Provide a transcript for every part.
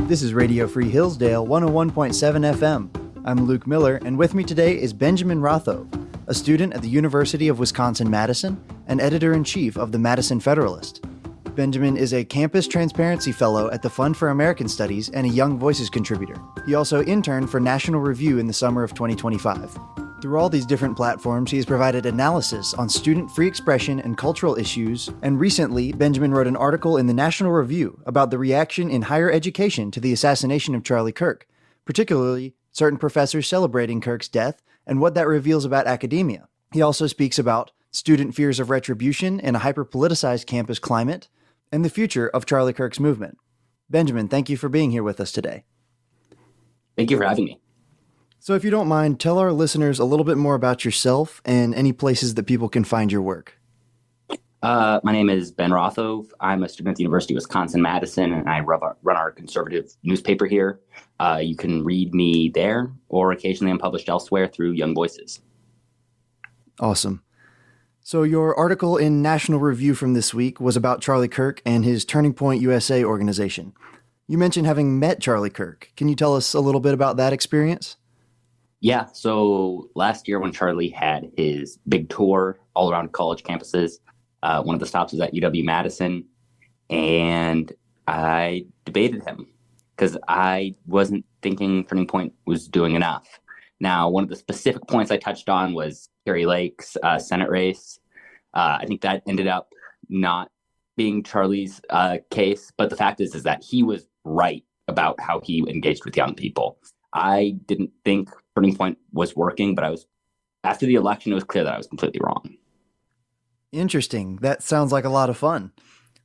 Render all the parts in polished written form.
This is Radio Free Hillsdale 101.7 FM. I'm Luke Miller, and with me today is Benjamin Rothove, a student at the University of Wisconsin-Madison and editor-in-chief of the Madison Federalist. Benjamin is a Campus Transparency Fellow at the Fund for American Studies and a Young Voices contributor. He also interned for National Review in the summer of 2025. Through all these different platforms, he has provided analysis on student free expression and cultural issues, and recently, Benjamin wrote an article in the National Review about the reaction in higher education to the assassination of Charlie Kirk, particularly certain professors celebrating Kirk's death and what that reveals about academia. He also speaks about student fears of retribution in a hyper-politicized campus climate and the future of Charlie Kirk's movement. Benjamin, thank you for being here with us today. Thank you for having me. So if you don't mind, tell our listeners a little bit more about yourself and any places that people can find your work. My name is Ben Rothove. I'm a student at the University of Wisconsin-Madison, and I run our conservative newspaper here. You can read me there, or occasionally I'm published elsewhere through Young Voices. Awesome. So your article in National Review from this week was about Charlie Kirk and his Turning Point USA organization. You mentioned having met Charlie Kirk. Can you tell us a little bit about that experience? Yeah, so last year when Charlie had his big tour all around college campuses, one of the stops was at UW-Madison, and I debated him because I wasn't thinking Turning Point was doing enough. Now, one of the specific points I touched on was Kari Lake's Senate race. I think that ended up not being Charlie's case, but the fact is that he was right about how he engaged with young people. I didn't think Turning Point was working, but after the election, it was clear that I was completely wrong. Interesting. That sounds like a lot of fun.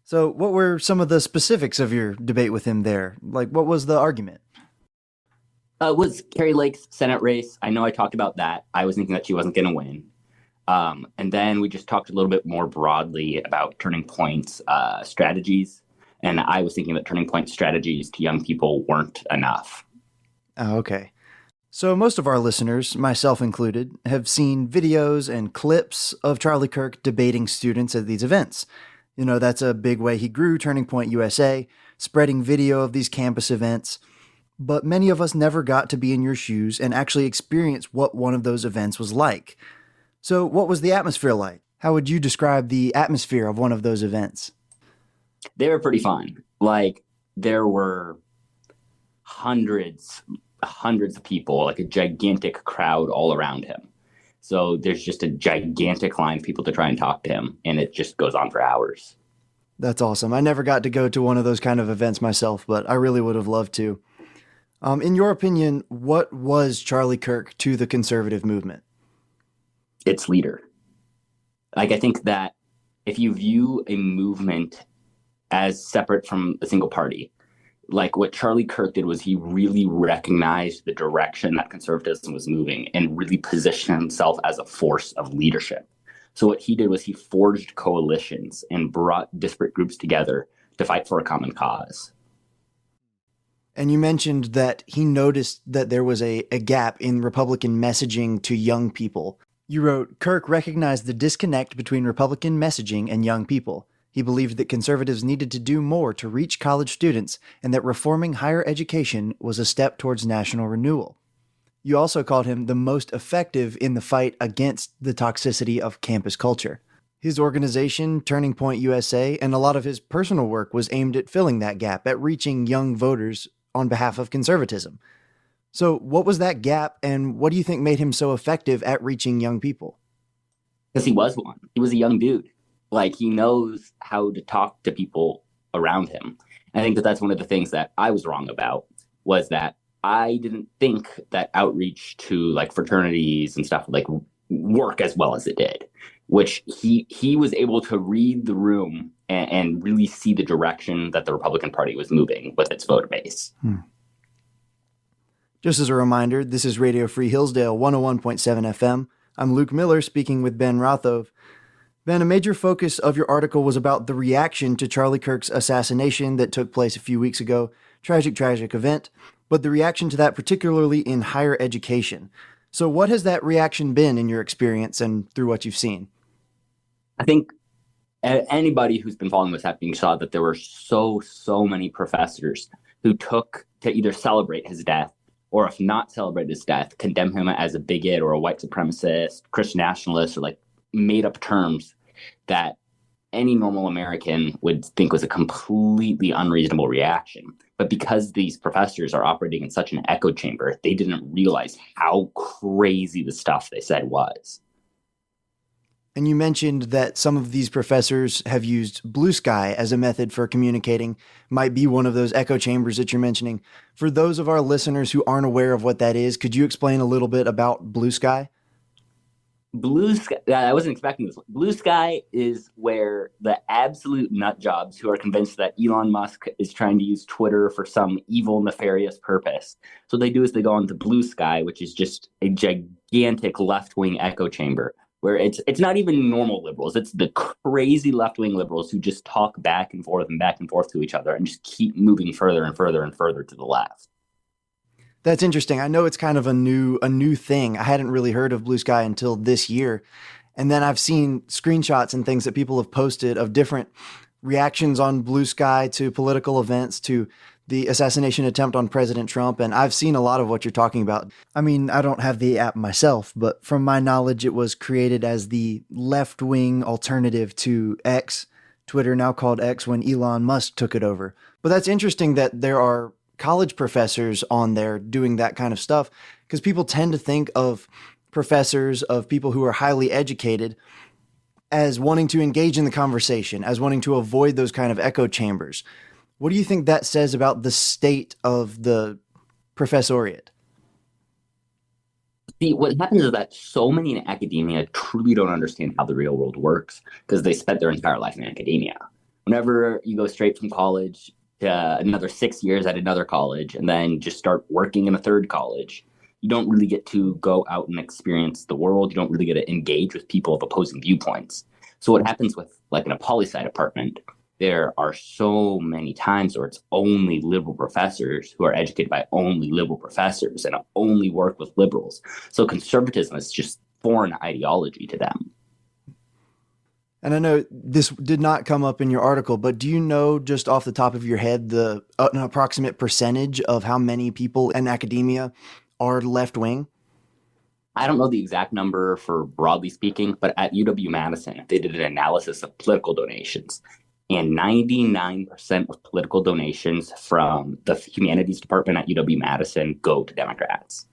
So what were some of the specifics of your debate with him there? Like, what was the argument? It was Kari Lake's Senate race. I know I talked about that. I was thinking that she wasn't going to win. And then we just talked a little bit more broadly about Turning Point's strategies. And I was thinking that Turning Point strategies to young people weren't enough. Oh, okay. So most of our listeners, myself included, have seen videos and clips of Charlie Kirk debating students at these events. You know, that's a big way he grew Turning Point USA, spreading video of these campus events. But many of us never got to be in your shoes and actually experience what one of those events was like. So what was the atmosphere like? How would you describe the atmosphere of one of those events? They were pretty fun. Like, there were hundreds of people, like a gigantic crowd all around him. So there's just a gigantic line of people to try and talk to him, and it just goes on for hours. That's awesome. I never got to go to one of those kind of events myself, but I really would have loved to. In your opinion, what was Charlie Kirk to the conservative movement? Its leader. Like, I think that if you view a movement as separate from a single party, like what Charlie Kirk did was he really recognized the direction that conservatism was moving and really positioned himself as a force of leadership. So what he did was he forged coalitions and brought disparate groups together to fight for a common cause. And you mentioned that he noticed that there was a gap in Republican messaging to young people. You wrote, Kirk recognized the disconnect between Republican messaging and young people. He believed that conservatives needed to do more to reach college students and that reforming higher education was a step towards national renewal. You also called him the most effective in the fight against the toxicity of campus culture. His organization, Turning Point USA, and a lot of his personal work was aimed at filling that gap, at reaching young voters on behalf of conservatism. So what was that gap, and what do you think made him so effective at reaching young people? Because he was one. He was a young dude. Like, he knows how to talk to people around him. And I think that that's one of the things that I was wrong about, was that I didn't think that outreach to like fraternities and stuff like work as well as it did, which he was able to read the room and really see the direction that the Republican Party was moving with its voter base. Just as a reminder, this is Radio Free Hillsdale 101.7 FM. I'm Luke Miller speaking with Ben Rothove. Ben, a major focus of your article was about the reaction to Charlie Kirk's assassination that took place a few weeks ago. Tragic event, but the reaction to that particularly in higher education. So what has that reaction been in your experience and through what you've seen? I think anybody who's been following what's happening saw that there were so many professors who took to either celebrate his death or, if not celebrate his death, condemn him as a bigot or a white supremacist, Christian nationalist, or like made up terms that any normal American would think was a completely unreasonable reaction. But because these professors are operating in such an echo chamber, they didn't realize how crazy the stuff they said was. And you mentioned that some of these professors have used blue sky as a method for communicating, might be one of those echo chambers that you're mentioning. For those of our listeners who aren't aware of what that is, could you explain a little bit about blue sky? Blue sky, I wasn't expecting this one. Blue sky is where the absolute nut jobs who are convinced that Elon Musk is trying to use Twitter for some evil, nefarious purpose. So what they do is they go on to blue sky, which is just a gigantic left-wing echo chamber, where it's not even normal liberals. It's the crazy left-wing liberals who just talk back and forth to each other and just keep moving further and further and further to the left. That's interesting. I know it's kind of a new thing. I hadn't really heard of blue sky until this year. And then I've seen screenshots and things that people have posted of different reactions on blue sky to political events, to the assassination attempt on President Trump. And I've seen a lot of what you're talking about. I mean, I don't have the app myself, but from my knowledge, it was created as the left-wing alternative to X, Twitter, now called X, when Elon Musk took it over. But that's interesting that there are college professors on there doing that kind of stuff, because people tend to think of professors, of people who are highly educated, as wanting to engage in the conversation, as wanting to avoid those kind of echo chambers. What do you think that says about the state of the professoriate? See, what happens is that so many in academia truly don't understand how the real world works because they spent their entire life in academia. Whenever you go straight from college to another 6 years at another college and then just start working in a third college, you don't really get to go out and experience the world. You don't really get to engage with people of opposing viewpoints. So what happens with like in a poli-sci department, there are so many times where it's only liberal professors who are educated by only liberal professors and only work with liberals. So conservatism is just foreign ideology to them. And I know this did not come up in your article, but do you know just off the top of your head an approximate percentage of how many people in academia are left-wing? I don't know the exact number for broadly speaking, but at UW-Madison, they did an analysis of political donations. And 99% of political donations from the humanities department at UW-Madison go to Democrats.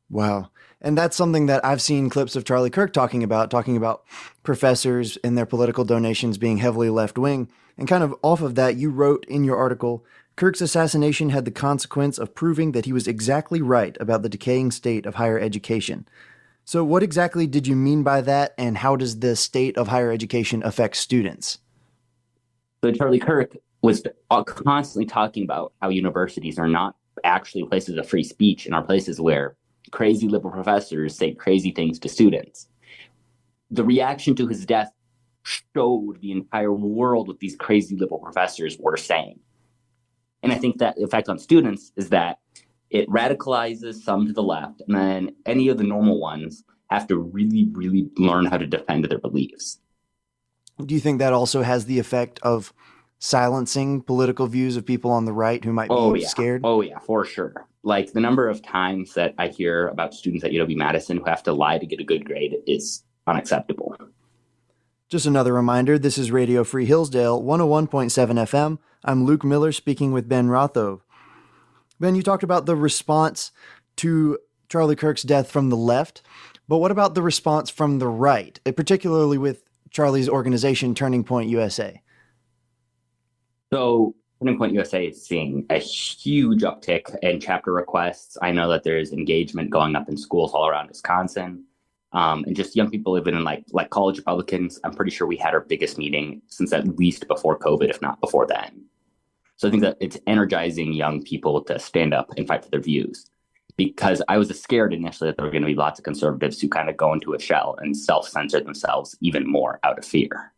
Wow. And that's something that I've seen clips of Charlie Kirk talking about professors and their political donations being heavily left-wing. And kind of off of that, you wrote in your article, Kirk's assassination had the consequence of proving that he was exactly right about the decaying state of higher education. So what exactly did you mean by that, and how does the state of higher education affect students? So Charlie Kirk was constantly talking about how universities are not actually places of free speech and are places where crazy liberal professors say crazy things to students. The reaction to his death showed the entire world what these crazy liberal professors were saying. And I think that the effect on students is that it radicalizes some to the left, and then any of the normal ones have to really, really learn how to defend their beliefs. Do you think that also has the effect of silencing political views of people on the right who might be scared? Oh, yeah, for sure. Like the number of times that I hear about students at UW-Madison who have to lie to get a good grade is unacceptable. Just another reminder, this is Radio Free Hillsdale, 101.7 FM. I'm Luke Miller speaking with Ben Rothove. Ben, you talked about the response to Charlie Kirk's death from the left, but what about the response from the right, particularly with Charlie's organization, Turning Point USA? So Turning Point USA is seeing a huge uptick in chapter requests. I know that there's engagement going up in schools all around Wisconsin. And just young people living in like college Republicans. I'm pretty sure we had our biggest meeting since at least before COVID, if not before then. So I think that it's energizing young people to stand up and fight for their views. Because I was scared initially that there were going to be lots of conservatives who kind of go into a shell and self-censor themselves even more out of fear.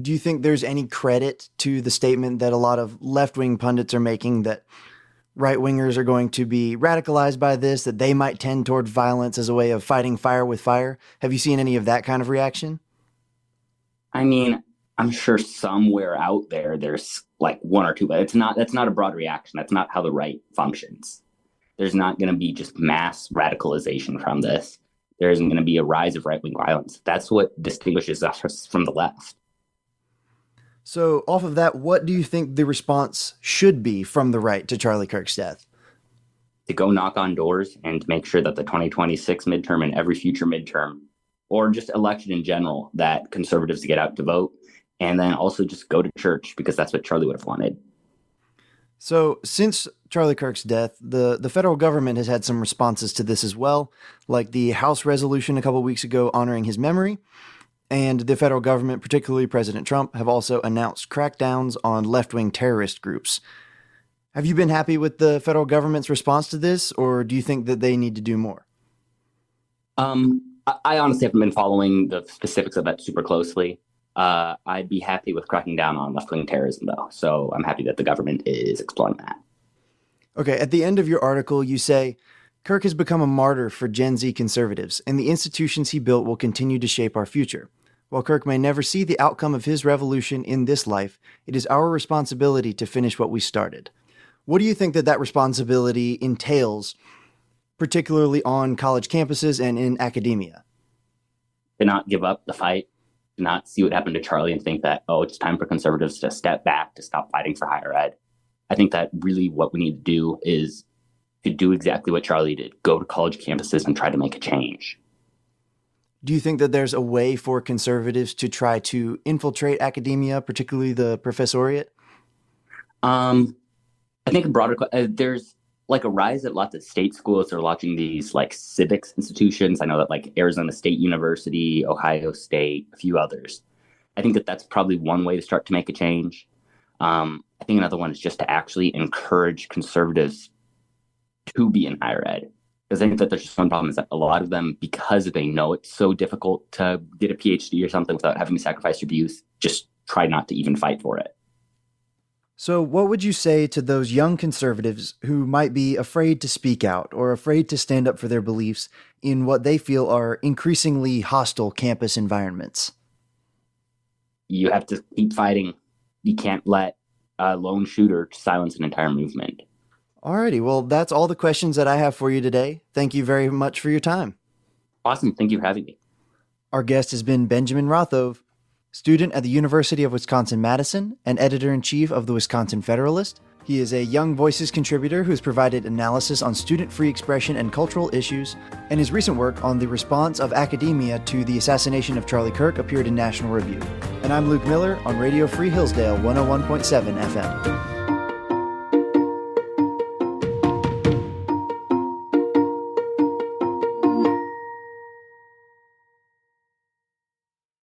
Do you think there's any credit to the statement that a lot of left-wing pundits are making that right-wingers are going to be radicalized by this, that they might tend toward violence as a way of fighting fire with fire? Have you seen any of that kind of reaction? I mean, I'm sure somewhere out there there's like one or two, but that's not a broad reaction. That's not how the right functions. There's not going to be just mass radicalization from this. There isn't going to be a rise of right-wing violence. That's what distinguishes us from the left. So off of that, what do you think the response should be from the right to Charlie Kirk's death? To go knock on doors and to make sure that the 2026 midterm and every future midterm, or just election in general, that conservatives get out to vote, and then also just go to church, because that's what Charlie would have wanted. So since Charlie Kirk's death, the federal government has had some responses to this as well, like the House resolution a couple weeks ago honoring his memory. And the federal government, particularly President Trump, have also announced crackdowns on left-wing terrorist groups. Have you been happy with the federal government's response to this, or do you think that they need to do more? I honestly haven't been following the specifics of that super closely. I'd be happy with cracking down on left-wing terrorism, though. So I'm happy that the government is exploring that. Okay, at the end of your article, you say, Kirk has become a martyr for Gen Z conservatives, and the institutions he built will continue to shape our future. While Kirk may never see the outcome of his revolution in this life, it is our responsibility to finish what we started. What do you think that responsibility entails, particularly on college campuses and in academia? To not give up the fight, to not see what happened to Charlie and think that, oh, it's time for conservatives to step back, to stop fighting for higher ed. I think that really what we need to do is to do exactly what Charlie did, go to college campuses and try to make a change. Do you think that there's a way for conservatives to try to infiltrate academia, particularly the professoriate? I think a broader, there's like a rise at lots of state schools. They're launching these like civics institutions. I know that like Arizona State University, Ohio State, a few others. I think that that's probably one way to start to make a change. I think another one is just to actually encourage conservatives to be in higher ed. Because I think that there's just one problem is that a lot of them, because they know it's so difficult to get a PhD or something without having to sacrifice your views, just try not to even fight for it. So what would you say to those young conservatives who might be afraid to speak out or afraid to stand up for their beliefs in what they feel are increasingly hostile campus environments? You have to keep fighting. You can't let a lone shooter silence an entire movement. Alrighty, well, that's all the questions that I have for you today. Thank you very much for your time. Awesome. Thank you for having me. Our guest has been Benjamin Rothove, student at the University of Wisconsin-Madison and editor-in-chief of the Wisconsin Federalist. He is a Young Voices contributor who has provided analysis on student-free expression and cultural issues, and his recent work on the response of academia to the assassination of Charlie Kirk appeared in National Review. And I'm Luke Miller on Radio Free Hillsdale 101.7 FM.